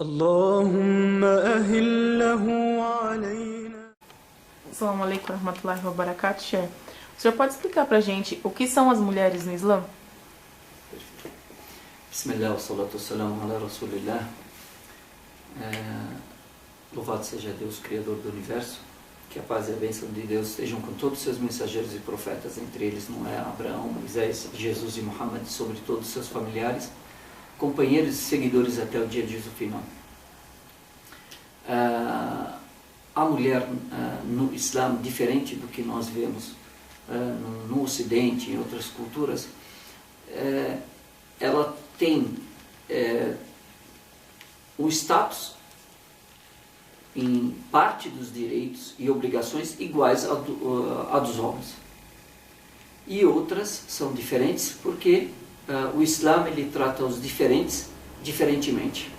اللهم أهله علينا. Assalamu alaikum warahmatullahi wabarakatuh, Sheikh. O senhor pode explicar pra gente o que são as mulheres no Islã? Bismillah, wa salatu wassalamu ala rasulillah. Louvado seja Deus, Criador do Universo. Que a paz e a bênção de Deus estejam com todos os seus mensageiros e profetas, entre eles Noé, Abraão, Moisés, Jesus e Muhammad, sobre todos os seus familiares, companheiros e seguidores até o dia de juízo final. A mulher no Islã, diferente do que nós vemos no Ocidente e em outras culturas, ela tem o status em parte dos direitos e obrigações iguais a dos homens. E outras são diferentes porque o Islã ele trata os diferentes diferentemente.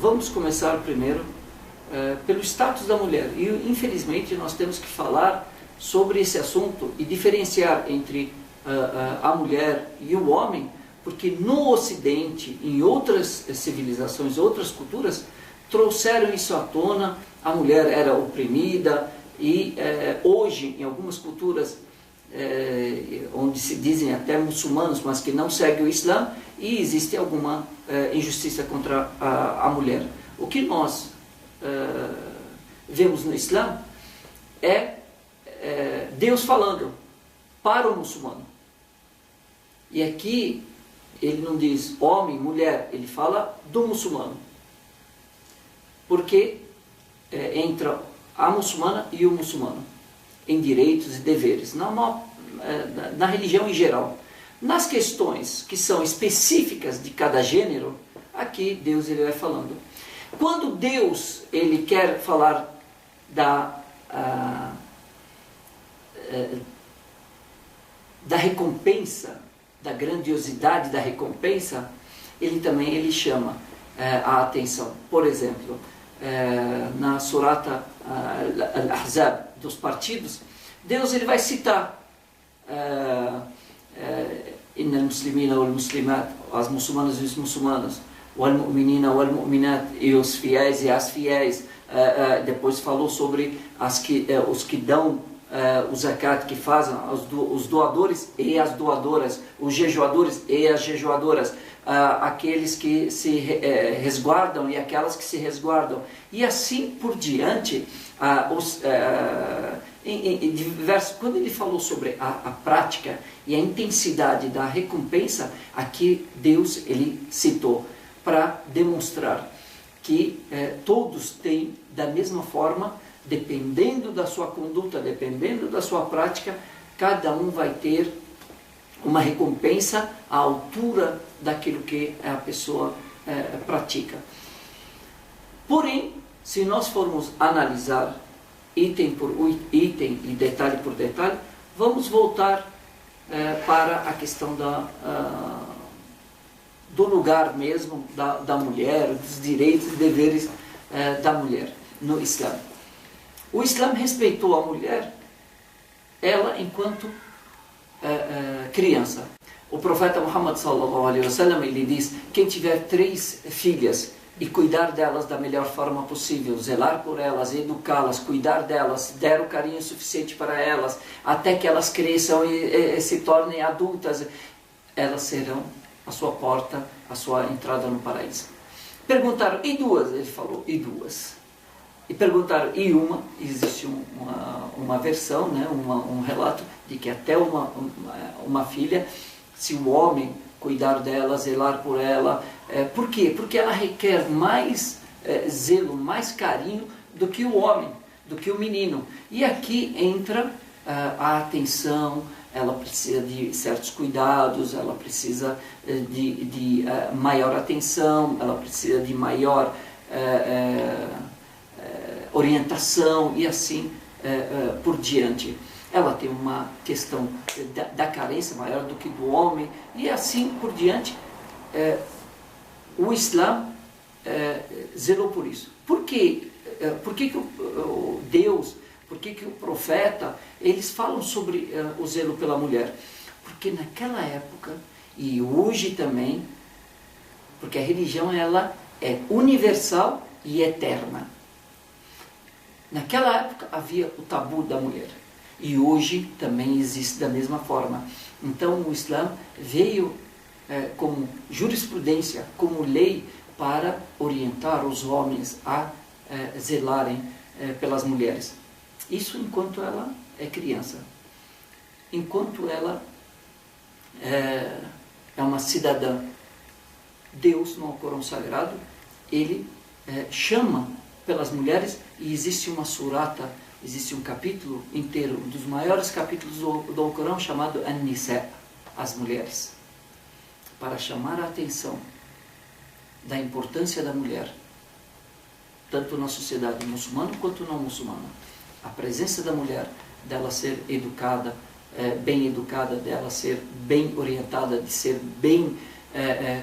Vamos começar primeiro pelo status da mulher. E infelizmente nós temos que falar sobre esse assunto e diferenciar entre a mulher e o homem, porque no Ocidente, em outras civilizações, outras culturas, trouxeram isso à tona. A mulher era oprimida e hoje em algumas culturas onde se dizem até muçulmanos, mas que não seguem o Islã, e existe alguma injustiça contra a mulher. O que nós vemos no Islã é Deus falando para o muçulmano. E aqui ele não diz homem, mulher, ele fala do muçulmano. Porque entra a muçulmana e o muçulmano em direitos e deveres, na religião em geral. Nas questões que são específicas de cada gênero, aqui Deus ele vai falando. Quando Deus ele quer falar da recompensa, da grandiosidade da recompensa, ele também chama a atenção. Por exemplo, na surata Al-Ahzab dos partidos, Deus ele vai citar Inna al-muslimina wal-muslimat, as muçulmanas e os muçulmanos, wal-mu'minina wal-mu'minat, e os fiéis e as fiéis. Depois falou sobre os que dão o zakat, que fazem os doadores e as doadoras, os jejuadores e as jejuadoras, aqueles que se resguardam e aquelas que se resguardam, e assim por diante. Quando ele falou sobre a prática e a intensidade da recompensa, aqui Deus ele citou para demonstrar que todos têm da mesma forma, dependendo da sua conduta, dependendo da sua prática, cada um vai ter uma recompensa à altura daquilo que a pessoa pratica. Porém, se nós formos analisar item por item e detalhe por detalhe, vamos voltar para a questão do lugar mesmo da mulher, dos direitos e deveres da mulher no Islã. O Islã respeitou a mulher, ela enquanto criança. O profeta Muhammad sallallahu alaihi wasallam ele diz: quem tiver 3 filhas e cuidar delas da melhor forma possível, zelar por elas, educá-las, cuidar delas, der o carinho suficiente para elas, até que elas cresçam e se tornem adultas, elas serão a sua porta, a sua entrada no paraíso. Perguntaram, e 2? Ele falou, e 2. E perguntaram, e uma? Existe uma versão, né, um relato de que até uma filha, se o homem cuidar dela, zelar por ela. Por quê? Porque ela requer mais zelo, mais carinho do que o homem, do que o menino. E aqui entra a atenção, ela precisa de certos cuidados, ela precisa de maior atenção, ela precisa de maior orientação e assim por diante. Ela tem uma questão da carência maior do que do homem e assim por diante. O Islã zelou por isso. Por quê? Por que o Deus, por que o profeta, eles falam sobre o zelo pela mulher? Porque naquela época, e hoje também, porque a religião ela é universal e eterna. Naquela época havia o tabu da mulher. E hoje também existe da mesma forma. Então o Islã veio como jurisprudência, como lei, para orientar os homens a zelarem pelas mulheres. Isso enquanto ela é criança. Enquanto ela é uma cidadã. Deus, no Alcorão Sagrado, ele chama pelas mulheres, e existe uma surata, existe um capítulo inteiro, um dos maiores capítulos do Alcorão, chamado An-Nisa, as mulheres, para chamar a atenção da importância da mulher, tanto na sociedade muçulmana quanto não muçulmana. A presença da mulher, dela ser educada, bem educada, dela ser bem orientada, de ser bem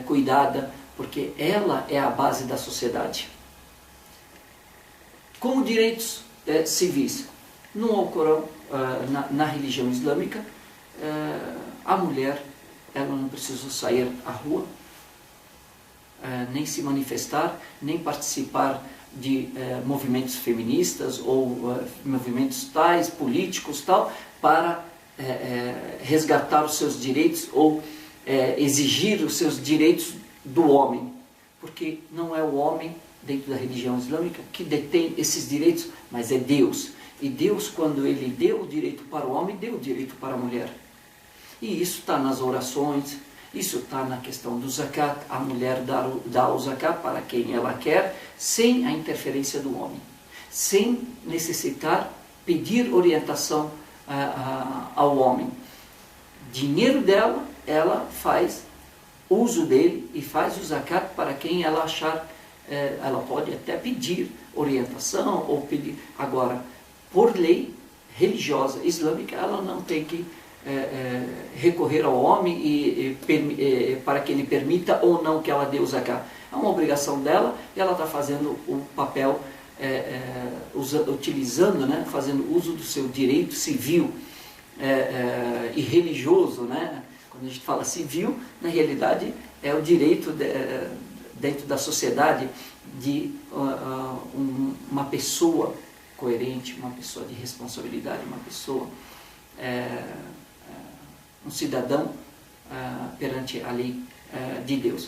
cuidada, porque ela é a base da sociedade. Como direitos civis, no Alcorão, na religião islâmica, a mulher, ela não precisa sair à rua, nem se manifestar, nem participar de movimentos feministas ou movimentos tais, políticos, tal, para resgatar os seus direitos ou exigir os seus direitos do homem. Porque não é o homem, dentro da religião islâmica, que detém esses direitos, mas é Deus. E Deus, quando Ele deu o direito para o homem, deu o direito para a mulher. E isso está nas orações, isso está na questão do zakat, a mulher dá o zakat para quem ela quer, sem a interferência do homem, sem necessitar pedir orientação ao homem. Dinheiro dela, ela faz uso dele e faz o zakat para quem ela achar. Ela pode até pedir orientação ou pedir. Agora, por lei religiosa islâmica, ela não tem que recorrer ao homem para que ele permita ou não que ela dê o zakat. É uma obrigação dela e ela está fazendo o papel, utilizando, né, fazendo uso do seu direito civil e religioso, né? Quando a gente fala civil, na realidade é o direito dentro da sociedade de uma pessoa coerente, uma pessoa de responsabilidade, uma pessoa, um cidadão perante a lei de Deus.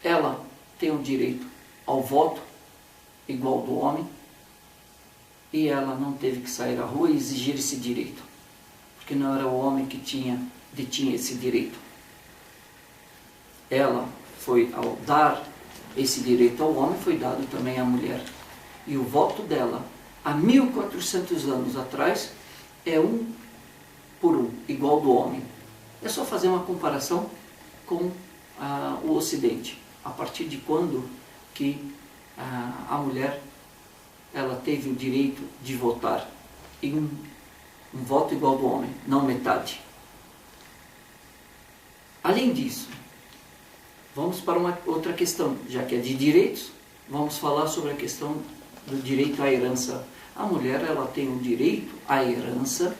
Ela tem o direito ao voto igual do homem e ela não teve que sair à rua e exigir esse direito, porque não era o homem que detinha esse direito. Ela foi, ao dar esse direito ao homem, foi dado também à mulher. E o voto dela, há 1400 anos atrás, é 1 por 1, igual do homem. É só fazer uma comparação com o Ocidente. A partir de quando que a mulher ela teve o direito de votar em um voto igual do homem, não metade. Além disso, vamos para uma outra questão, já que é de direitos, vamos falar sobre a questão do direito à herança. A mulher, ela tem o direito à herança,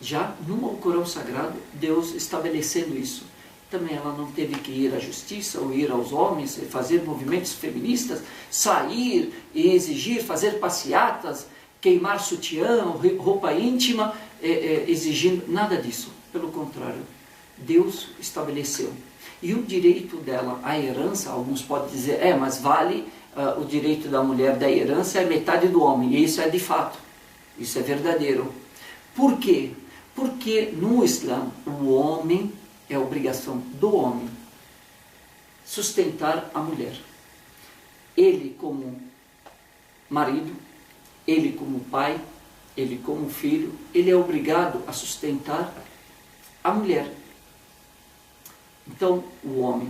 já no Alcorão Sagrado, Deus estabelecendo isso. Também ela não teve que ir à justiça ou ir aos homens, fazer movimentos feministas, sair e exigir, fazer passeatas, queimar sutiã, roupa íntima, exigindo nada disso. Pelo contrário, Deus estabeleceu. E o direito dela à herança, alguns podem dizer, mas vale o direito da mulher da herança é metade do homem. E isso é de fato, isso é verdadeiro. Por quê? Porque no Islã, o homem, é obrigação do homem sustentar a mulher. Ele como marido, ele como pai, ele como filho, ele é obrigado a sustentar a mulher. Então, o homem,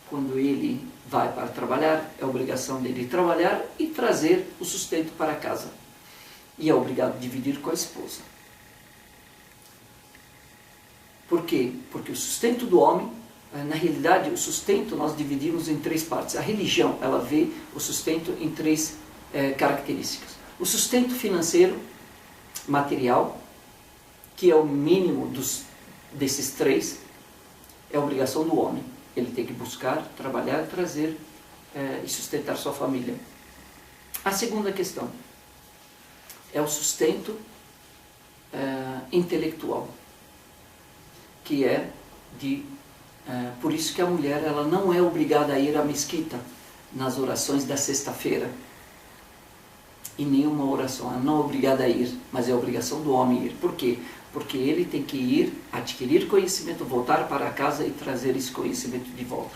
quando ele vai para trabalhar, é obrigação dele trabalhar e trazer o sustento para casa. E é obrigado a dividir com a esposa. Por quê? Porque o sustento do homem, na realidade, o sustento nós dividimos em 3 partes. A religião, ela vê o sustento em 3 características. O sustento financeiro, material, que é o mínimo desses 3, é obrigação do homem. Ele tem que buscar, trabalhar, trazer e sustentar sua família. A segunda questão é o sustento intelectual, que é por isso que a mulher ela não é obrigada a ir à mesquita nas orações da sexta-feira, em nenhuma oração, ela não é obrigada a ir, mas é obrigação do homem ir. Por quê? Porque ele tem que ir, adquirir conhecimento, voltar para casa e trazer esse conhecimento de volta.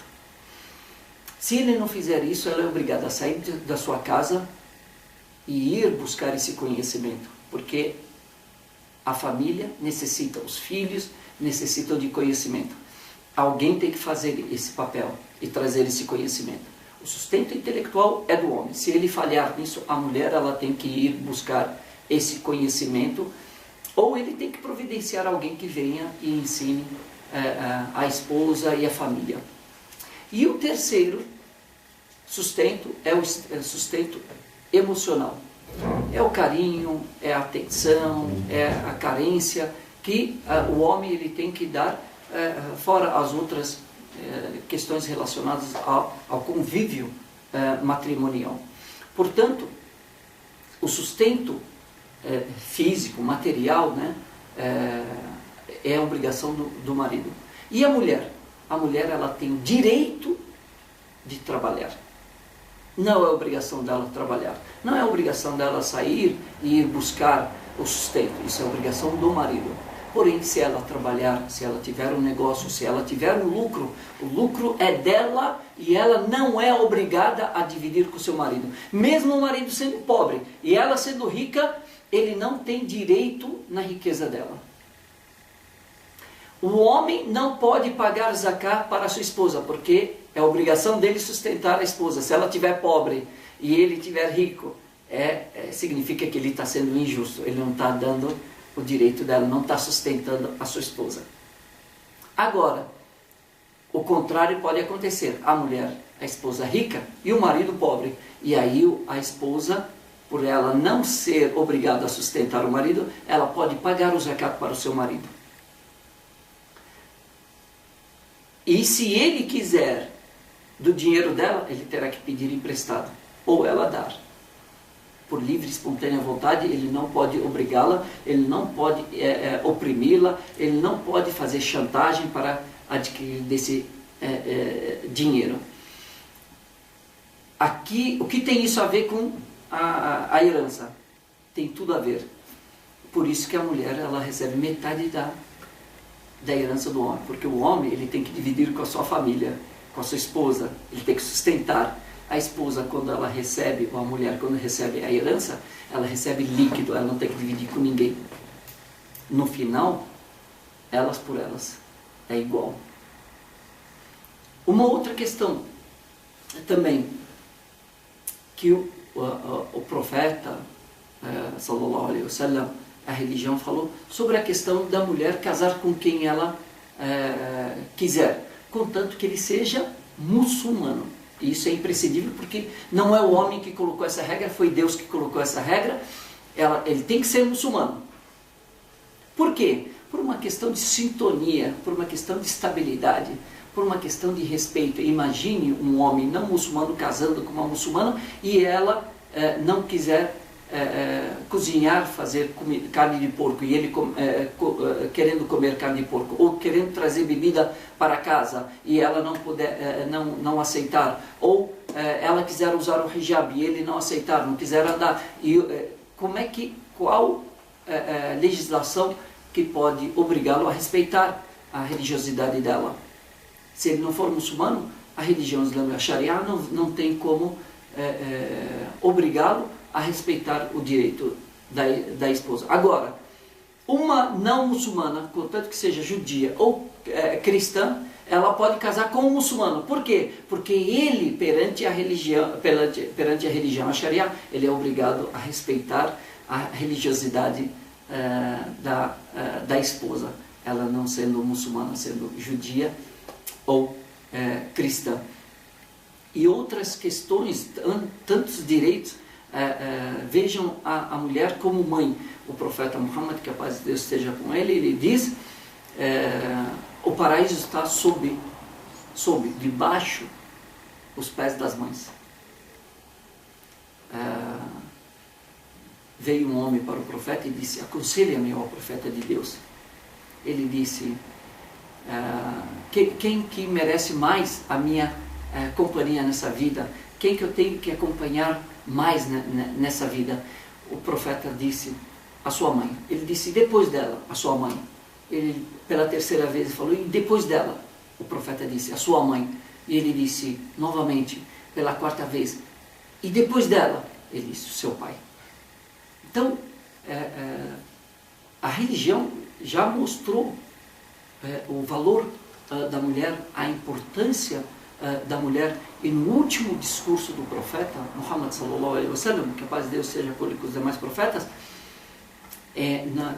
Se ele não fizer isso, ela é obrigada a sair da sua casa e ir buscar esse conhecimento, porque a família necessita, os filhos necessitam de conhecimento. Alguém tem que fazer esse papel e trazer esse conhecimento. O sustento intelectual é do homem. Se ele falhar nisso, a mulher ela tem que ir buscar esse conhecimento, ou ele tem que providenciar alguém que venha e ensine a esposa e a família. E o terceiro sustento é o sustento emocional. É o carinho, é a atenção, é a carência que o homem ele tem que dar, fora as outras questões relacionadas ao convívio matrimonial. Portanto, o sustento físico, material, né, é a obrigação do marido. E a mulher? A mulher ela tem o direito de trabalhar. Não é obrigação dela trabalhar. Não é obrigação dela sair e ir buscar o sustento. Isso é obrigação do marido. Porém, se ela trabalhar, se ela tiver um negócio, se ela tiver um lucro, o lucro é dela e ela não é obrigada a dividir com o seu marido. Mesmo o marido sendo pobre e ela sendo rica, ele não tem direito na riqueza dela. O homem não pode pagar zaká para a sua esposa, porque é obrigação dele sustentar a esposa. Se ela estiver pobre e ele estiver rico, significa que ele está sendo injusto, ele não está dando o direito dela, não está sustentando a sua esposa. Agora, o contrário pode acontecer. A mulher, a esposa rica e o marido pobre. E aí a esposa, por ela não ser obrigada a sustentar o marido, ela pode pagar o zakat para o seu marido. E se ele quiser do dinheiro dela, ele terá que pedir emprestado, ou ela dar. Por livre e espontânea vontade, ele não pode obrigá-la, ele não pode oprimi-la, ele não pode fazer chantagem para adquirir desse dinheiro. Aqui, o que tem isso a ver com a herança? Tem tudo a ver. Por isso que a mulher ela recebe metade da herança do homem, porque o homem ele tem que dividir com a sua família, com a sua esposa, ele tem que sustentar. A esposa, quando ela recebe, ou a mulher, quando recebe a herança, ela recebe líquido, ela não tem que dividir com ninguém. No final, elas por elas, é igual. Uma outra questão também, que o profeta, sallallahu alaihi wasallam, a religião falou sobre a questão da mulher casar com quem ela quiser, contanto que ele seja muçulmano. E isso é imprescindível porque não é o homem que colocou essa regra, foi Deus que colocou essa regra. Ele tem que ser muçulmano. Por quê? Por uma questão de sintonia, por uma questão de estabilidade, por uma questão de respeito. Imagine um homem não muçulmano casando com uma muçulmana e ela não quiser cozinhar, fazer carne de porco e ele querendo comer carne de porco, ou querendo trazer bebida para casa e ela não puder, não aceitar, ou ela quiser usar o hijab e ele não aceitar, não quiser andar, e qual legislação que pode obrigá-lo a respeitar a religiosidade dela? Se ele não for muçulmano, a religião islâmica, a Sharia, não tem como obrigá-lo a respeitar o direito da esposa. Agora, uma não muçulmana, contanto que seja judia ou cristã, ela pode casar com um muçulmano. Por quê? Porque ele, perante a religião, a Sharia, ele é obrigado a respeitar a religiosidade da esposa, ela não sendo muçulmana, sendo judia ou cristã. E outras questões, tantos direitos. Vejam a mulher como mãe. O profeta Muhammad, que a paz de Deus esteja com ele, ele diz: o paraíso está sob sob, debaixo, os pés das mães. Veio um homem para o profeta e disse: aconselha-me, ó profeta de Deus. Ele disse: quem que merece mais a minha companhia nessa vida? Quem que eu tenho que acompanhar mais nessa vida? O profeta disse: a sua mãe. Ele disse: depois dela, a sua mãe. Ele, pela terceira vez, falou: e depois dela? O profeta disse: a sua mãe. E ele disse novamente, pela quarta vez: e depois dela? Ele disse: o seu pai. Então, a religião já mostrou o valor da mulher, a importância da mulher. E no último discurso do profeta Muhammad sallallahu alaihi wasallam, que a paz de Deus seja com ele e com os demais profetas,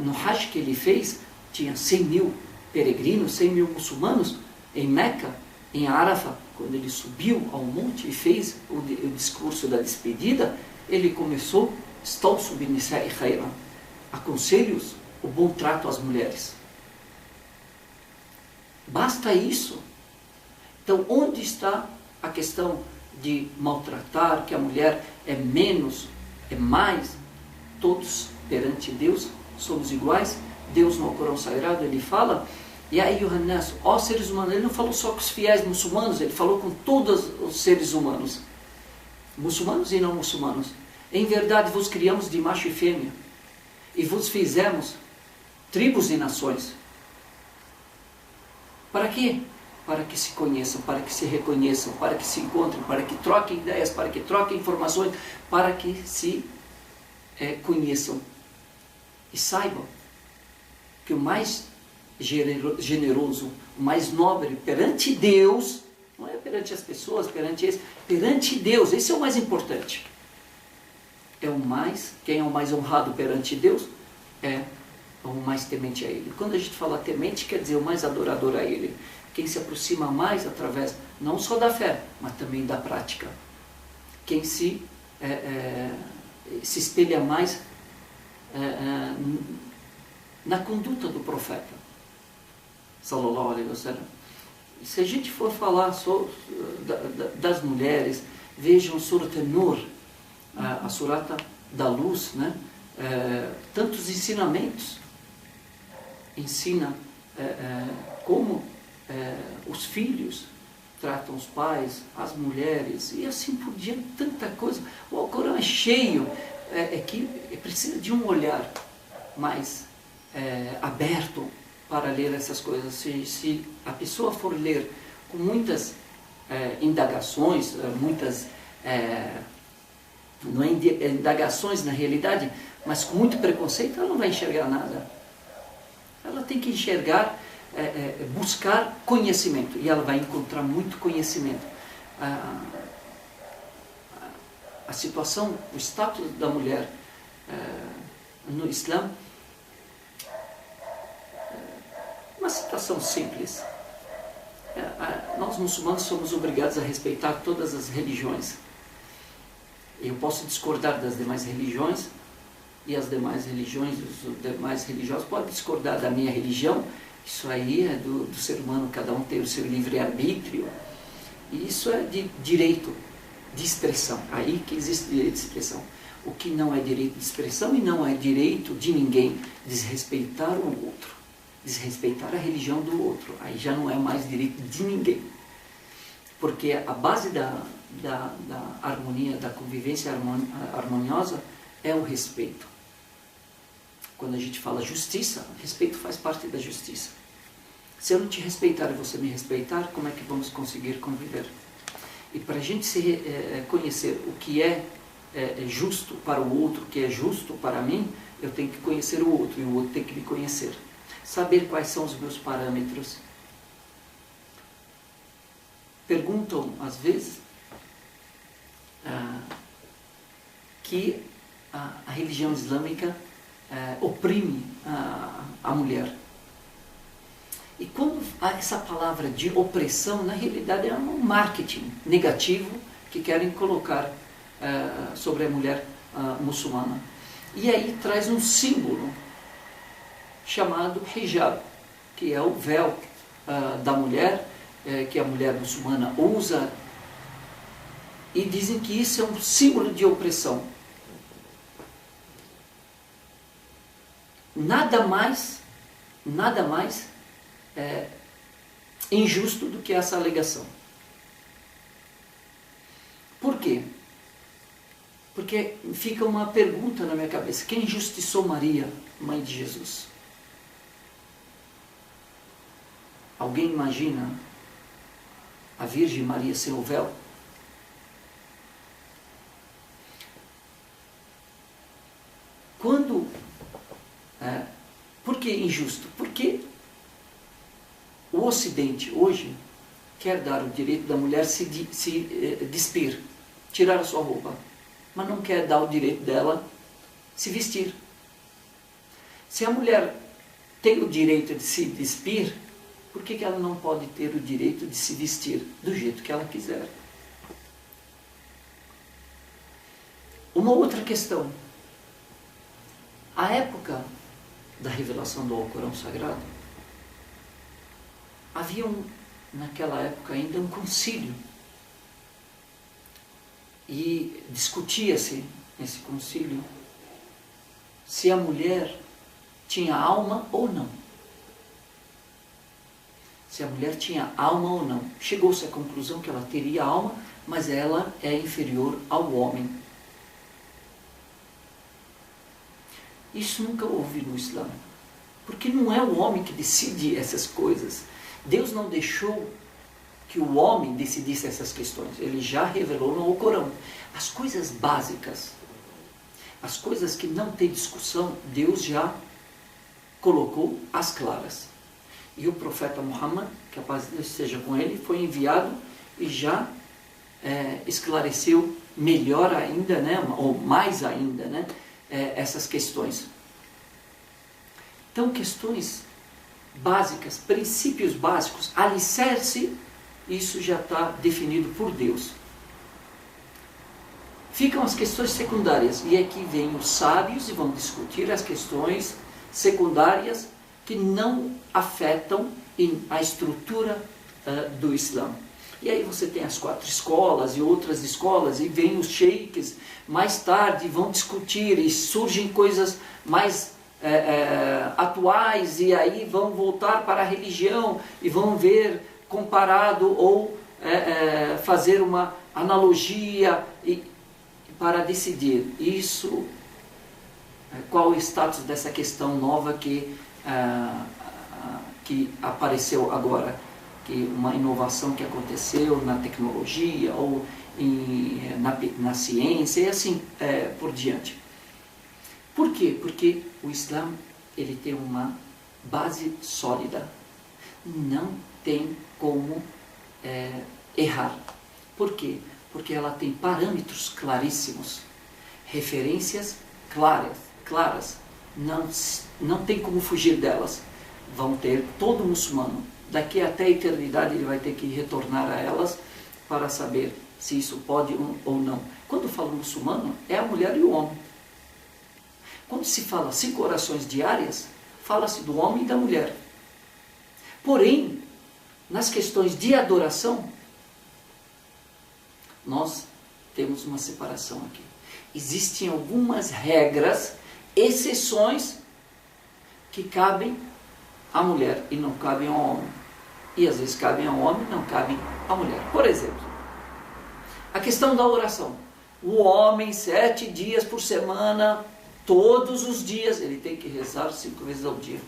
no Hajj que ele fez, tinha 100 mil peregrinos, 100 mil muçulmanos em Meca, em Arafah. Quando ele subiu ao monte e fez o discurso da despedida, ele começou: Stawsu bin nisa'i khayran, aconselho-os o bom trato às mulheres. Basta isso. Então, onde está a questão de maltratar, que a mulher é menos, é mais? Todos perante Deus somos iguais. Deus no Corão Sagrado, ele fala: e aí, Yohannas, ó seres humanos. Ele não falou só com os fiéis muçulmanos, ele falou com todos os seres humanos, muçulmanos e não muçulmanos. Em verdade vos criamos de macho e fêmea, e vos fizemos tribos e nações. Para quê? Para que se conheçam, para que se reconheçam, para que se encontrem, para que troquem ideias, para que troquem informações, para que se conheçam e saibam que o mais generoso, o mais nobre perante Deus, não é perante as pessoas, perante Deus, esse é o mais importante. Quem é o mais honrado perante Deus é o mais temente a Ele. Quando a gente fala temente, quer dizer o mais adorador a Ele. Quem se aproxima mais através, não só da fé, mas também da prática. Quem se espelha mais na conduta do profeta, sallallahu alaihi wasallam. Se a gente for falar das mulheres, vejam Surat An-Nur, a surata da luz, né? Tantos ensinamentos. Ensina como os filhos tratam os pais, as mulheres, e assim por diante, tanta coisa. O Alcorão é cheio, que precisa de um olhar mais aberto para ler essas coisas. Se a pessoa for ler com muitas indagações, muitas não é indagações na realidade, mas com muito preconceito, ela não vai enxergar nada. Ela tem que enxergar, buscar conhecimento, e ela vai encontrar muito conhecimento. A situação, o status da mulher no Islã, uma situação simples. Nós muçulmanos somos obrigados a respeitar todas as religiões. Eu posso discordar das demais religiões, e as demais religiões, os demais religiosos podem discordar da minha religião. Isso aí é do ser humano, cada um tem o seu livre-arbítrio, e isso é de direito de expressão, aí que existe direito de expressão. O que não é direito de expressão e não é direito de ninguém desrespeitar o outro, desrespeitar a religião do outro, aí já não é mais direito de ninguém, porque a base da harmonia, da convivência harmoniosa é o respeito. Quando a gente fala justiça, respeito faz parte da justiça. Se eu não te respeitar e você me respeitar, como é que vamos conseguir conviver? E para a gente conhecer o que é justo para o outro, o que é justo para mim, eu tenho que conhecer o outro, e o outro tem que me conhecer. Saber quais são os meus parâmetros. Perguntam, às vezes, que a religião islâmica oprime a mulher. E quando essa palavra de opressão, na realidade é um marketing negativo que querem colocar sobre a mulher muçulmana. E aí traz um símbolo chamado hijab, que é o véu da mulher, que a mulher muçulmana usa, e dizem que isso é um símbolo de opressão. Nada mais injusto do que essa alegação. Por quê? Porque fica uma pergunta na minha cabeça: quem injustiçou Maria, mãe de Jesus? Alguém imagina a Virgem Maria sem o véu? Por que injusto? Porque o Ocidente hoje quer dar o direito da mulher se despir, tirar a sua roupa, mas não quer dar o direito dela se vestir. Se a mulher tem o direito de se despir, por que ela não pode ter o direito de se vestir do jeito que ela quiser? Uma outra questão. A época da revelação do Alcorão Sagrado, havia naquela época ainda um concílio. E discutia-se nesse concílio se a mulher tinha alma ou não. Se a mulher tinha alma ou não. Chegou-se à conclusão que ela teria alma, mas ela é inferior ao homem. Isso nunca houve no Islã, porque não é o homem que decide essas coisas. Deus não deixou que o homem decidisse essas questões. Ele já revelou no Alcorão. As coisas básicas, as coisas que não tem discussão, Deus já colocou às claras. E o profeta Muhammad, que a paz de Deus esteja com ele, foi enviado e já esclareceu melhor ainda, né, ou mais ainda, né, essas questões. Então, questões básicas, princípios básicos, alicerce, isso já está definido por Deus. Ficam as questões secundárias, e aqui vêm os sábios e vão discutir as questões secundárias que não afetam a estrutura do Islã. E aí você tem as 4 escolas e outras escolas, e vêm os sheiks, mais tarde vão discutir, e surgem coisas mais atuais, e aí vão voltar para a religião, e vão ver comparado, ou fazer uma analogia, para decidir isso, qual o status dessa questão nova que apareceu agora, que uma inovação que aconteceu na tecnologia ou na ciência e assim por diante. Por quê? Porque o Islã ele tem uma base sólida, não tem como errar. Por quê? Porque ela tem parâmetros claríssimos, referências claras, não tem como fugir delas. Vão ter todo muçulmano, daqui até a eternidade ele vai ter que retornar a elas para saber se isso pode ou não. Quando falo muçulmano, é a mulher e o homem. Quando se fala 5 orações diárias, fala-se do homem e da mulher. Porém, nas questões de adoração, nós temos uma separação aqui. Existem algumas regras, exceções, que cabem à mulher e não cabem ao homem. E às vezes cabem ao homem e não cabem à mulher. Por exemplo, a questão da oração. O homem, 7 dias por semana, todos os dias, ele tem que rezar 5 vezes ao dia.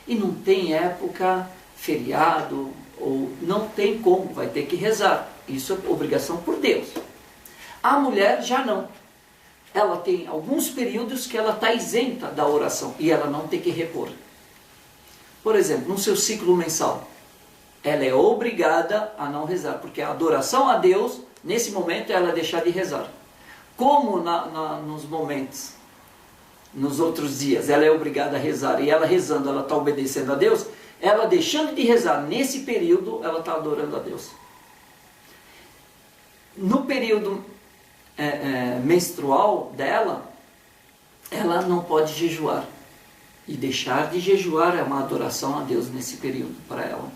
E não tem época, feriado, ou não tem como, vai ter que rezar. Isso é obrigação por Deus. A mulher já não. Ela tem alguns períodos que ela está isenta da oração e ela não tem que repor. Por exemplo, no seu ciclo mensal, ela é obrigada a não rezar, porque a adoração a Deus, nesse momento, ela deixar de rezar. Como nos momentos, nos outros dias, ela é obrigada a rezar, e ela rezando, ela está obedecendo a Deus, ela deixando de rezar nesse período, ela está adorando a Deus. No período menstrual dela, ela não pode jejuar. E deixar de jejuar é uma adoração a Deus nesse período para ela.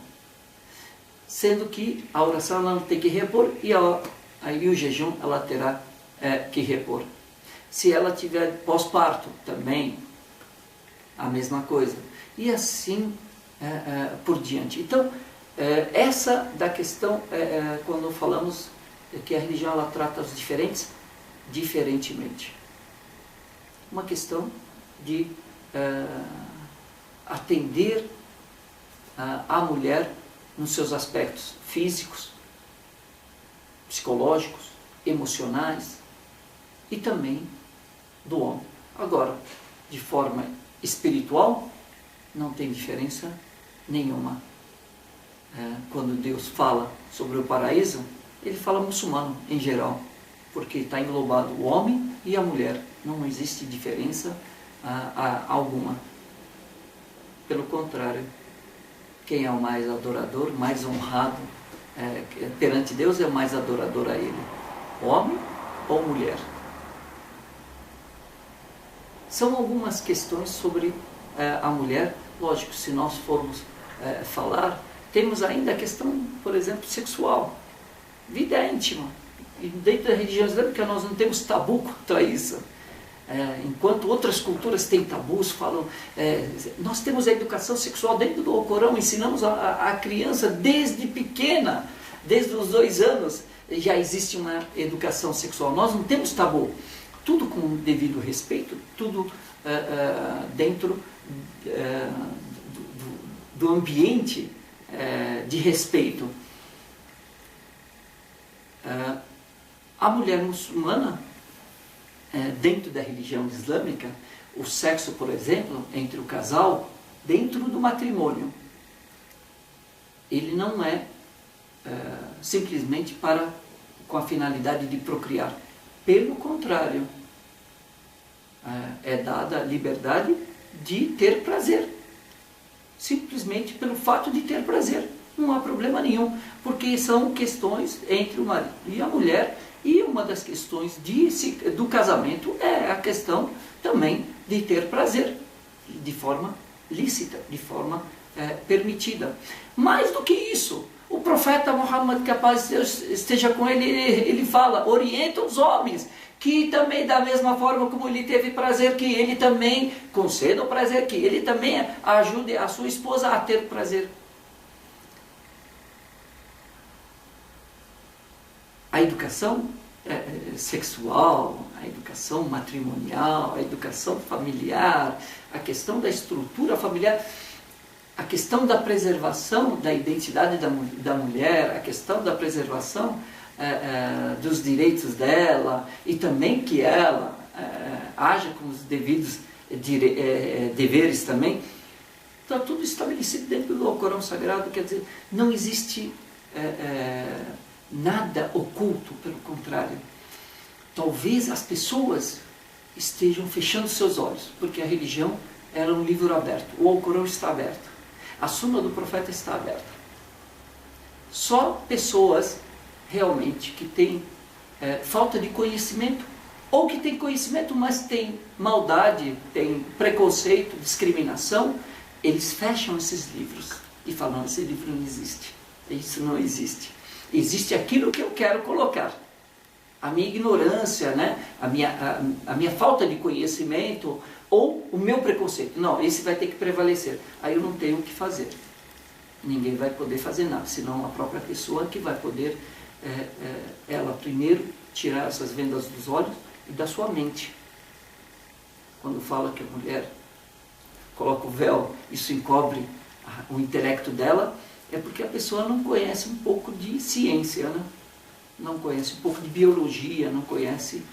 sendo que a oração ela não tem que repor e o jejum ela terá que repor. Se ela tiver pós-parto, também a mesma coisa. E assim por diante. Então, essa da questão, quando falamos que a religião ela trata os diferentes diferentemente. Uma questão de atender a mulher nos seus aspectos físicos, psicológicos, emocionais e também do homem. Agora, de forma espiritual, não tem diferença nenhuma. Quando Deus fala sobre o paraíso, ele fala muçulmano em geral, porque está englobado o homem e a mulher. Não existe diferença alguma. Pelo contrário, quem é o mais adorador, mais honrado perante Deus é o mais adorador a Ele. Homem ou mulher? São algumas questões sobre a mulher. Lógico, se nós formos falar, temos ainda a questão, por exemplo, sexual, vida íntima. E dentro da religião islâmica nós não temos tabu contra isso. Enquanto outras culturas têm tabus, falam... nós temos a educação sexual dentro do Alcorão, ensinamos a criança desde pequena, desde os 2 anos, já existe uma educação sexual. Nós não temos tabu. Tudo com o devido respeito, tudo dentro do ambiente de respeito. A mulher muçulmana, dentro da religião islâmica, o sexo, por exemplo, entre o casal, dentro do matrimônio, ele não é simplesmente com a finalidade de procriar. Pelo contrário, é dada a liberdade de ter prazer. Simplesmente pelo fato de ter prazer. Não há problema nenhum, porque são questões entre o marido e a mulher, e uma das questões do casamento é a questão também de ter prazer, de forma lícita, de forma permitida. Mais do que isso, o profeta Muhammad, que a paz de Deus esteja com ele, ele fala, orienta os homens, que também da mesma forma como ele teve prazer, que ele também conceda o prazer, que ele também ajude a sua esposa a ter prazer. A educação sexual, a educação matrimonial, a educação familiar, a questão da estrutura familiar, a questão da preservação da identidade da mulher, a questão da preservação dos direitos dela e também que ela haja com os devidos deveres também, está tudo estabelecido dentro do Alcorão Sagrado. Quer dizer, não existe nada oculto, pelo contrário. Talvez as pessoas estejam fechando seus olhos, porque a religião era um livro aberto, o Alcorão está aberto, a Suna do Profeta está aberta. Só pessoas realmente que têm falta de conhecimento, ou que têm conhecimento, mas têm maldade, têm preconceito, discriminação, eles fecham esses livros e falam, esse livro não existe, isso não existe. Existe aquilo que eu quero colocar. A minha ignorância, né? a minha falta de conhecimento ou o meu preconceito. Não, esse vai ter que prevalecer. Aí eu não tenho o que fazer. Ninguém vai poder fazer nada, senão a própria pessoa que vai poder, ela primeiro, tirar essas vendas dos olhos e da sua mente. Quando fala que a mulher coloca o véu, isso encobre o intelecto dela, é porque a pessoa não conhece um pouco de ciência, né? Não conhece um pouco de biologia, não conhece,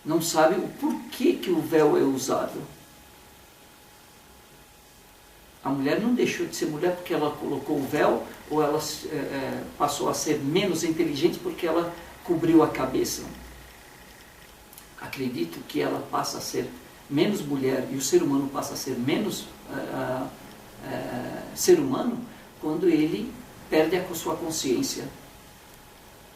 não sabe o porquê que o véu é usado. A mulher não deixou de ser mulher porque ela colocou o véu, ou ela passou a ser menos inteligente porque ela cobriu a cabeça. Acredito que ela passa a ser menos mulher e o ser humano passa a ser menos ser humano quando ele perde a sua consciência.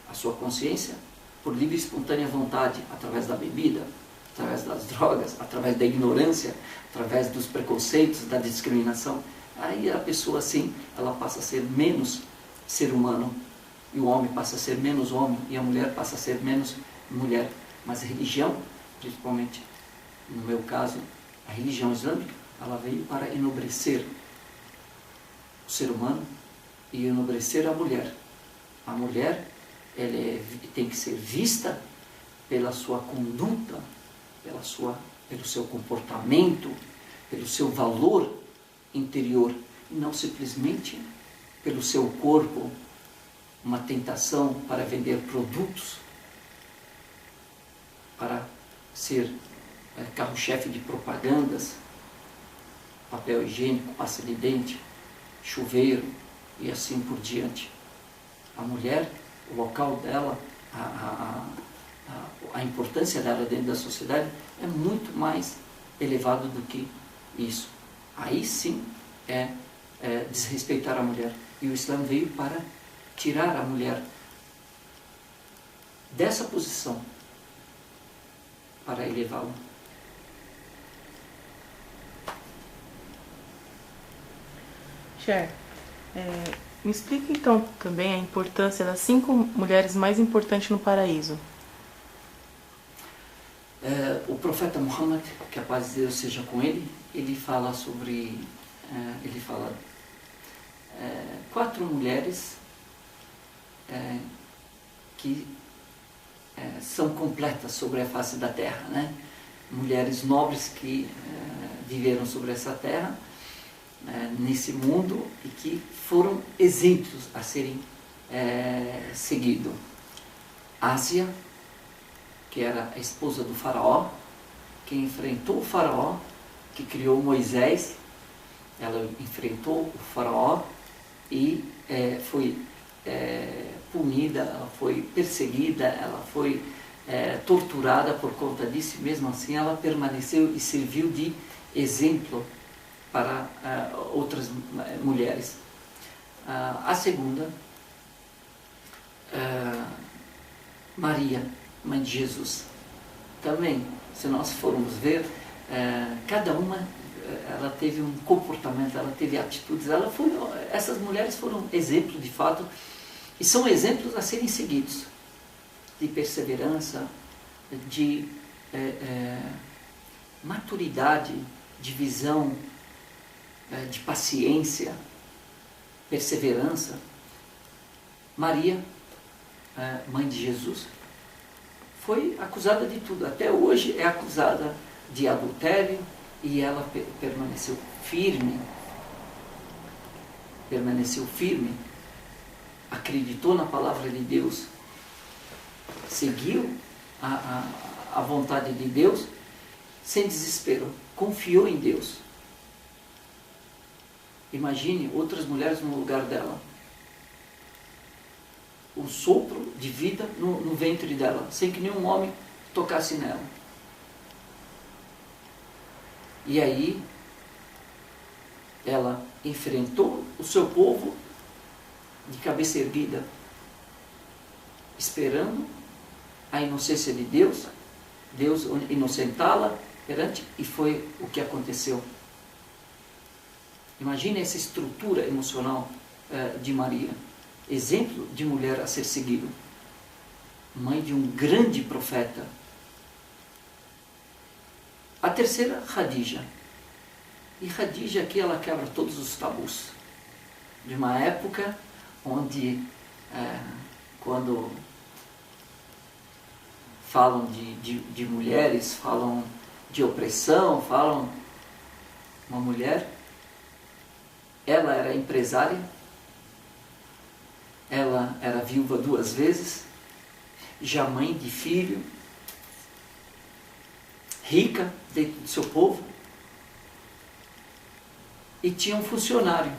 A sua consciência, por livre e espontânea vontade, através da bebida, através das drogas, através da ignorância, através dos preconceitos, da discriminação, Aí a pessoa assim, ela passa a ser menos ser humano, e o homem passa a ser menos homem, e a mulher passa a ser menos mulher. Mas a religião, principalmente no meu caso, a religião islâmica, ela veio para enobrecer o ser humano e enobrecer a mulher. A mulher, ela tem que ser vista pela sua conduta, pelo seu comportamento, pelo seu valor interior, e não simplesmente pelo seu corpo, uma tentação para vender produtos, para ser carro-chefe de propagandas, papel higiênico, pasta de dente, chuveiro e assim por diante. A mulher, o local dela, a importância dela dentro da sociedade é muito mais elevado do que isso. Aí sim é desrespeitar a mulher. E o Islã veio para tirar a mulher dessa posição, para elevá-la. Cher, me explica então também a importância das 5 mulheres mais importantes no paraíso. O profeta Muhammad, que a paz de Deus seja com ele, ele fala sobre, 4 mulheres que são completas sobre a face da terra, né? Mulheres nobres que viveram sobre essa terra, nesse mundo, e que foram exemplos a serem seguidos. Ásia, que era a esposa do faraó, que enfrentou o faraó, que criou Moisés. Ela enfrentou o faraó e foi punida, ela foi perseguida, ela foi torturada por conta disso, e mesmo assim ela permaneceu e serviu de exemplo para outras mulheres. A segunda, Maria, mãe de Jesus. Também, se nós formos ver, cada uma ela teve um comportamento, ela teve atitudes, essas mulheres foram exemplos de fato, e são exemplos a serem seguidos, de perseverança, de maturidade, de visão, de paciência, perseverança. Maria, mãe de Jesus, foi acusada de tudo, até hoje é acusada de adultério, e ela permaneceu firme, acreditou na palavra de Deus, seguiu a vontade de Deus, sem desespero, confiou em Deus. Imagine outras mulheres no lugar dela. O sopro de vida no ventre dela, sem que nenhum homem tocasse nela. E aí, ela enfrentou o seu povo de cabeça erguida, esperando a inocência de Deus, Deus inocentá-la perante, e foi o que aconteceu. Imagine essa estrutura emocional de Maria, exemplo de mulher a ser seguido, mãe de um grande profeta. A terceira, Khadija. E Khadija aqui ela quebra todos os tabus de uma época onde, quando falam de mulheres, falam de opressão, falam uma mulher, ela era empresária, ela era viúva 2 vezes, já mãe de filho, rica dentro do seu povo, e tinha um funcionário,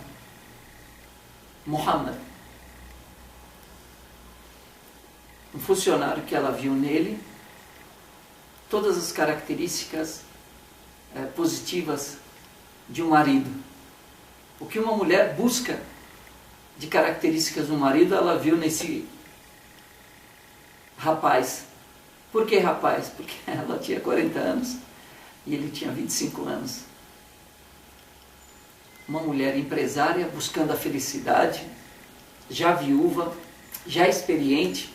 Muhammad, um funcionário que ela viu nele todas as características positivas de um marido. O que uma mulher busca de características do marido, ela viu nesse rapaz. Por que rapaz? Porque ela tinha 40 anos e ele tinha 25 anos. uma mulher empresária buscando a felicidade, já viúva, já experiente,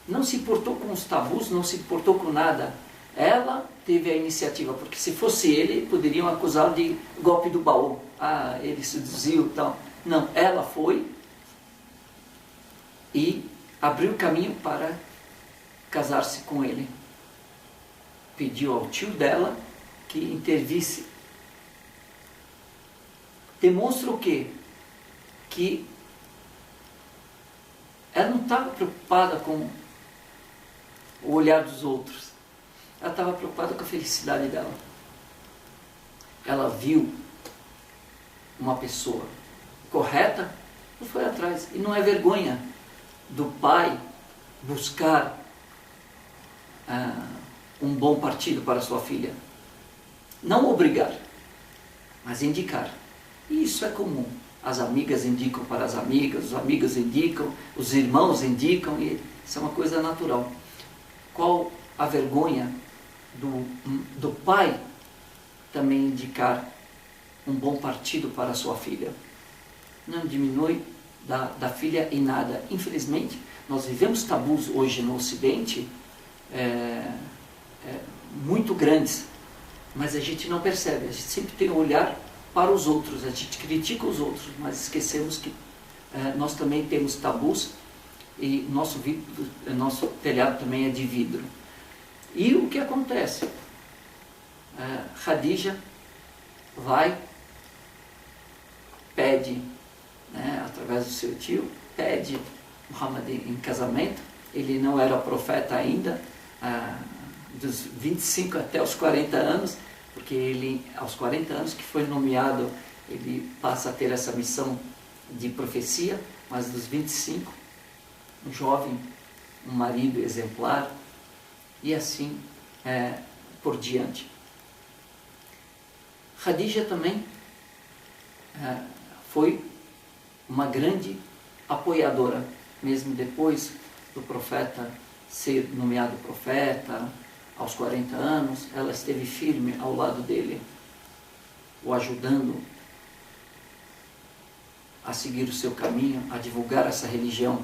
não se importou com os tabus, não se importou com nada. Ela teve a iniciativa, porque se fosse ele, poderiam acusá-lo de golpe do baú. Ah, ele seduziu e tal. Não, ela foi e abriu caminho para casar-se com ele. Pediu ao tio dela que intervisse. Demonstra o quê? Que ela não estava preocupada com o olhar dos outros. Ela estava preocupada com a felicidade dela. Ela viu uma pessoa correta e foi atrás. E não é vergonha do pai buscar um bom partido para sua filha. Não obrigar, mas indicar. E isso é comum. As amigas indicam para as amigas, os amigos indicam, os irmãos indicam, e isso é uma coisa natural. Qual a vergonha do pai também indicar um bom partido para a sua filha? Não diminui da filha em nada. Infelizmente, nós vivemos tabus hoje no Ocidente muito grandes, mas a gente não percebe. A gente sempre tem um olhar para os outros, a gente critica os outros, mas esquecemos que nós também temos tabus e nosso telhado também é de vidro. E o que acontece? Khadija vai, pede, através do seu tio, pede Muhammad em casamento. Ele não era profeta ainda, dos 25 até os 40 anos, porque ele, aos 40 anos que foi nomeado, ele passa a ter essa missão de profecia, mas dos 25, um jovem, um marido exemplar, e assim por diante. Khadija também foi uma grande apoiadora, mesmo depois do profeta ser nomeado profeta, aos 40 anos, ela esteve firme ao lado dele, o ajudando a seguir o seu caminho, a divulgar essa religião.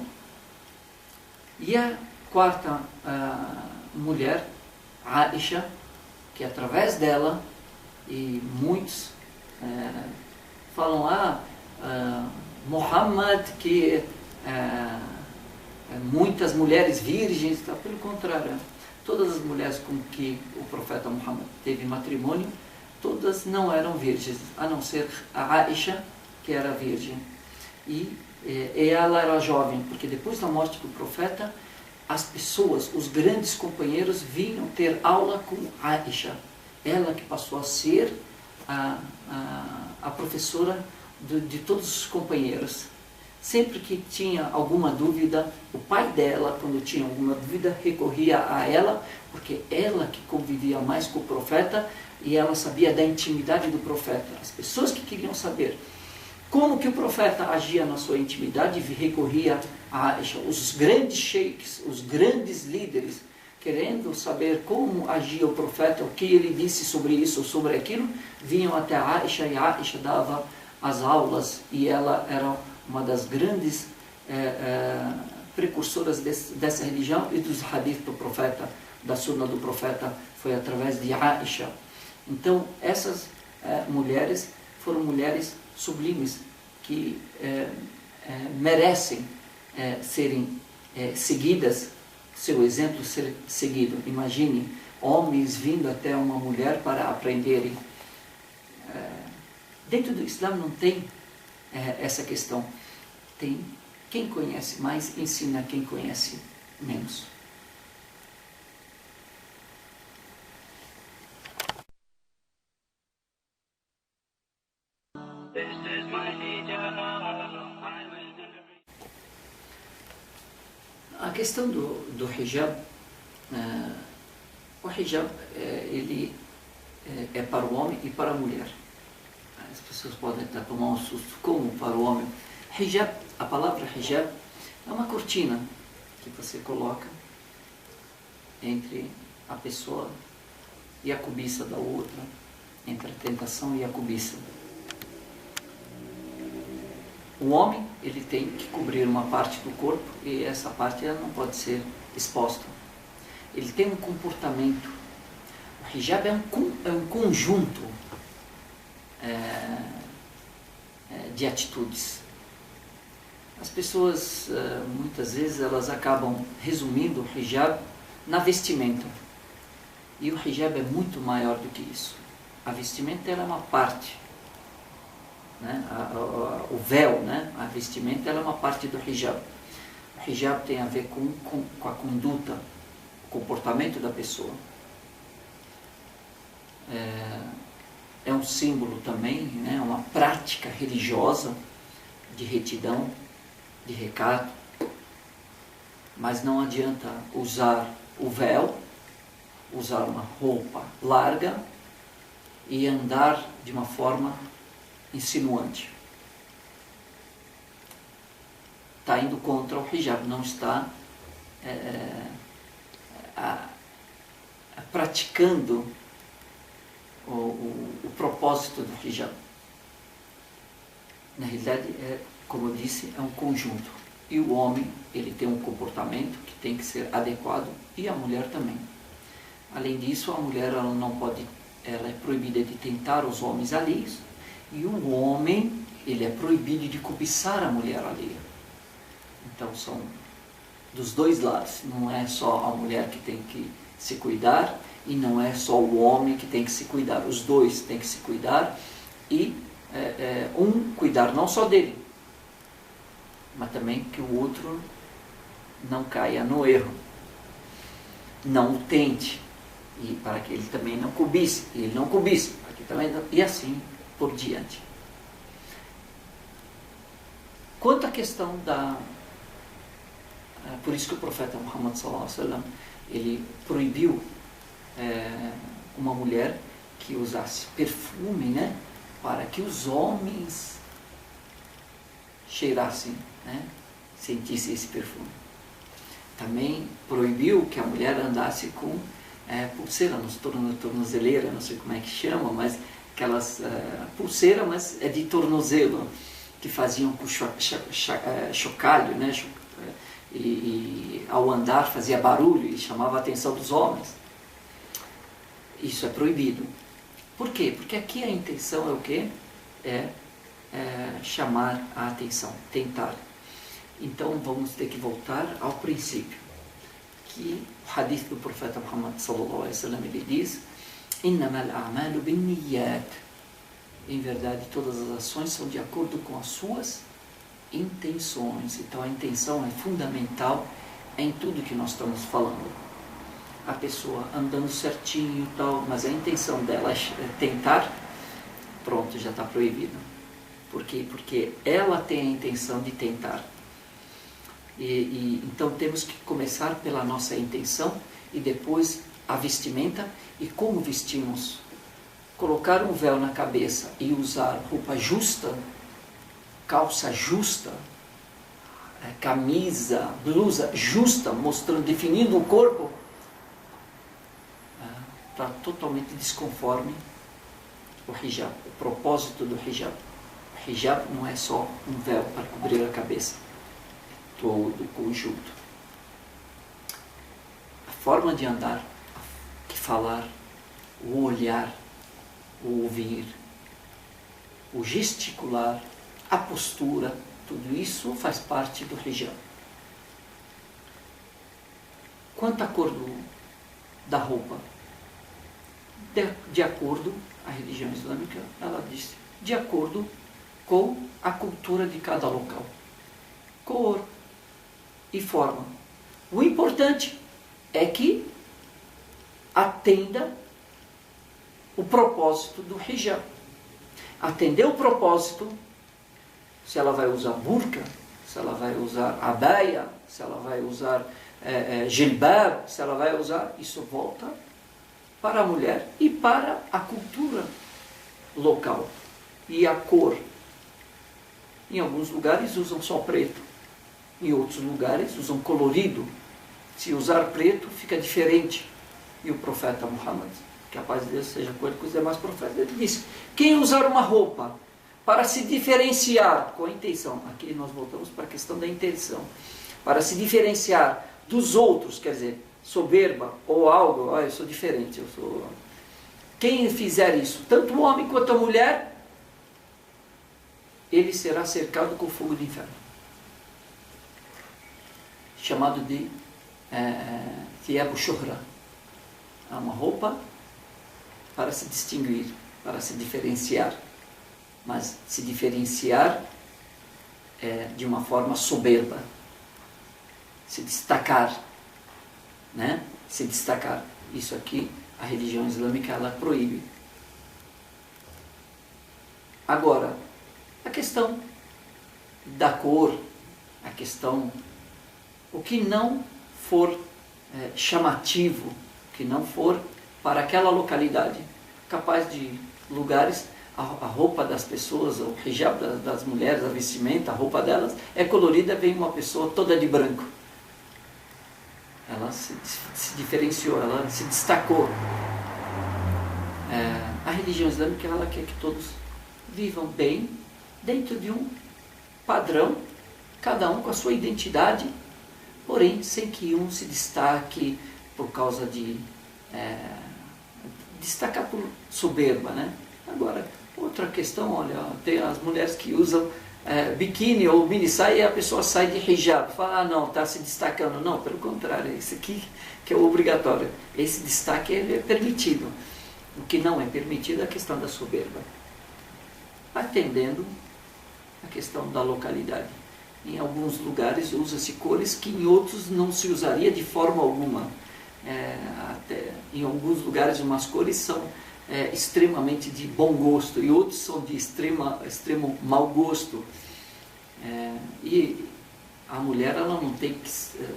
E a quarta mulher, Aisha, que através dela, e muitos falam, Muhammad, que muitas mulheres virgens, tá? Pelo contrário, todas as mulheres com que o profeta Muhammad teve matrimônio, todas não eram virgens, a não ser a Aisha, que era virgem. E ela era jovem, porque depois da morte do profeta, as pessoas, os grandes companheiros, vinham ter aula com Aisha. Ela que passou a ser a professora de todos os companheiros. Sempre que tinha alguma dúvida, o pai dela, quando tinha alguma dúvida, recorria a ela, porque ela que convivia mais com o profeta e ela sabia da intimidade do profeta. As pessoas que queriam saber como que o profeta agia na sua intimidade, recorria a Aisha. Os grandes sheiks, os grandes líderes, querendo saber como agia o profeta, o que ele disse sobre isso ou sobre aquilo, vinham até a Aisha, e a Aisha dava as aulas, e ela era uma das grandes precursoras dessa religião e dos hadith do profeta, da sunna do profeta, foi através de Aisha. Então, essas mulheres foram mulheres sublimes, que merecem serem seguidas, seu exemplo ser seguido. Imagine homens vindo até uma mulher para aprenderem. Dentro do Islã não tem essa questão. Tem quem conhece mais ensina quem conhece menos. A questão do hijab, o hijab ele é para o homem e para a mulher. As pessoas podem até tomar um susto, como para o homem? Hijab, a palavra hijab é uma cortina que você coloca entre a pessoa e a cobiça da outra, entre a tentação e a cobiça. O homem, ele tem que cobrir uma parte do corpo e essa parte ela não pode ser exposta. Ele tem um comportamento. O hijab é um conjunto de atitudes. As pessoas, muitas vezes, elas acabam resumindo o hijab na vestimenta. E o hijab é muito maior do que isso. A vestimenta ela é uma parte. Né? O véu, né? A vestimenta ela é uma parte do hijab. O hijab tem a ver com a conduta, o comportamento da pessoa. É um símbolo também, né? Uma prática religiosa de retidão, de recato. Mas não adianta usar o véu, usar uma roupa larga e andar de uma forma insinuante. Está indo contra o hijab, não está praticando o propósito do hijab. Na realidade, como eu disse, é um conjunto. E o homem, ele tem um comportamento que tem que ser adequado, e a mulher também. Além disso, a mulher ela não pode, ela é proibida de tentar os homens alheios, e o homem, ele é proibido de cobiçar a mulher alheia. Então são dos dois lados, não é só a mulher que tem que se cuidar, e não é só o homem que tem que se cuidar, os dois têm que se cuidar, e um cuidar não só dele, mas também que o outro não caia no erro, não o tente, e para que ele também não cobice, e ele não cobice, para que também não, e assim por diante. Quanto à questão por isso que o profeta Muhammad sallallahu alaihi wasallam, ele proibiu uma mulher que usasse perfume, né, para que os homens cheirassem, né, sentissem esse perfume. Também proibiu que a mulher andasse com pulseira nos tornozeleira, não sei como é que chama, mas aquelas pulseira, mas é de tornozelo, que faziam com chocalho, né, e ao andar fazia barulho e chamava a atenção dos homens. Isso é proibido. Por quê? Porque aqui a intenção é o quê? Chamar a atenção, tentar. Então vamos ter que voltar ao princípio, que o hadith do profeta Muhammad sallallahu alaihi wasallam, ele diz: "Innamal a'malu binniyat". Em verdade, todas as ações são de acordo com as suas intenções. Então a intenção é fundamental em tudo que nós estamos falando. A pessoa andando certinho e tal, mas a intenção dela é tentar, pronto, já está proibido. Por quê? Porque ela tem a intenção de tentar. Então temos que começar pela nossa intenção e depois a vestimenta e como vestimos. Colocar um véu na cabeça e usar roupa justa, calça justa, camisa, blusa justa, mostrando, definindo o corpo, está totalmente desconforme o hijab, o propósito do hijab. O hijab não é só um véu para cobrir a cabeça, todo o conjunto. A forma de andar, o que falar, o olhar, o ouvir, o gesticular, a postura, tudo isso faz parte do hijab. Quanto à cor da roupa, de acordo, a religião islâmica, ela diz, de acordo com a cultura de cada local. Cor e forma. O importante é que atenda o propósito do hijab. Atender o propósito, se ela vai usar burca, se ela vai usar abaya, se ela vai usar jilbab, se ela vai usar, isso volta para a mulher e para a cultura local. E a cor. Em alguns lugares usam só preto, em outros lugares usam colorido. Se usar preto fica diferente. E o profeta Muhammad, que a paz de Deus seja com ele, com os demais profetas, ele disse: quem usar uma roupa para se diferenciar com a intenção. Aqui nós voltamos para a questão da intenção. Para se diferenciar dos outros, quer dizer, soberba ou algo, eu sou diferente, eu sou... Quem fizer isso, tanto o homem quanto a mulher, ele será cercado com o fogo do inferno. Chamado de Thiabu Shuhra. É uma roupa para se distinguir, para se diferenciar. Mas se diferenciar de uma forma soberba. Se destacar, né? Se destacar. Isso aqui, a religião islâmica, ela proíbe. Agora, a questão da cor, a questão... O que não for chamativo, que não for para aquela localidade, capaz de lugares, a roupa das pessoas, o hijab das mulheres, a vestimenta, a roupa delas é colorida, vem uma pessoa toda de branco. Ela se diferenciou, ela se destacou. A religião islâmica, ela quer que todos vivam bem, dentro de um padrão, cada um com a sua identidade, porém sem que um se destaque por causa de... destacar por soberba, né? Agora, outra questão, olha, tem as mulheres que usam biquíni ou mini saia e a pessoa sai de hijab, fala, não, está se destacando. Não, pelo contrário, esse aqui que é o obrigatório. Esse destaque é permitido. O que não é permitido é a questão da soberba. Atendendo a questão da localidade. Em alguns lugares usa-se cores que em outros não se usaria de forma alguma. Até em alguns lugares umas cores são extremamente de bom gosto e outros são de extremo mau gosto. E a mulher, ela não tem que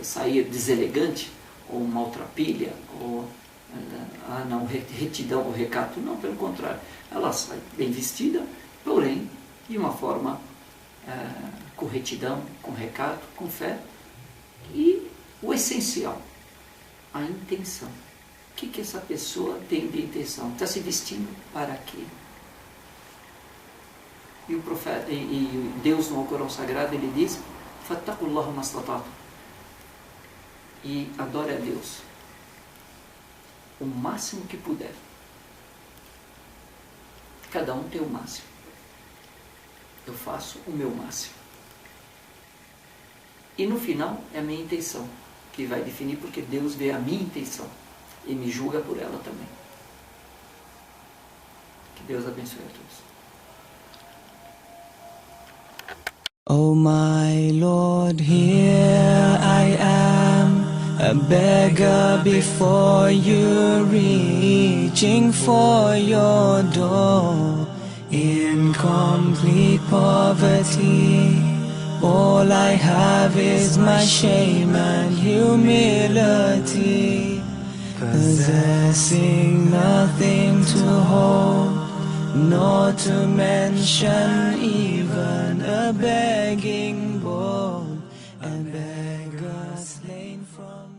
sair deselegante ou maltrapilha ou não, retidão ou recato, não, pelo contrário, ela sai bem vestida, porém de uma forma com retidão, com recato, com fé. E o essencial, a intenção. O que essa pessoa tem de intenção? Está se vestindo para quê? E o profeta, e Deus no Corão Sagrado, ele diz: "Fattaqullaha mastata'tum", e adore a Deus o máximo que puder. Cada um tem o máximo. Eu faço o meu máximo. E no final é a minha intenção que vai definir, porque Deus vê a minha intenção e me julga por ela também. Que Deus abençoe a todos. Oh my Lord, here I am, a beggar before you, reaching for your door, in complete poverty. All I have is my shame and humility, possessing nothing to hold, nor to mention even a begging bowl, a beggar slain from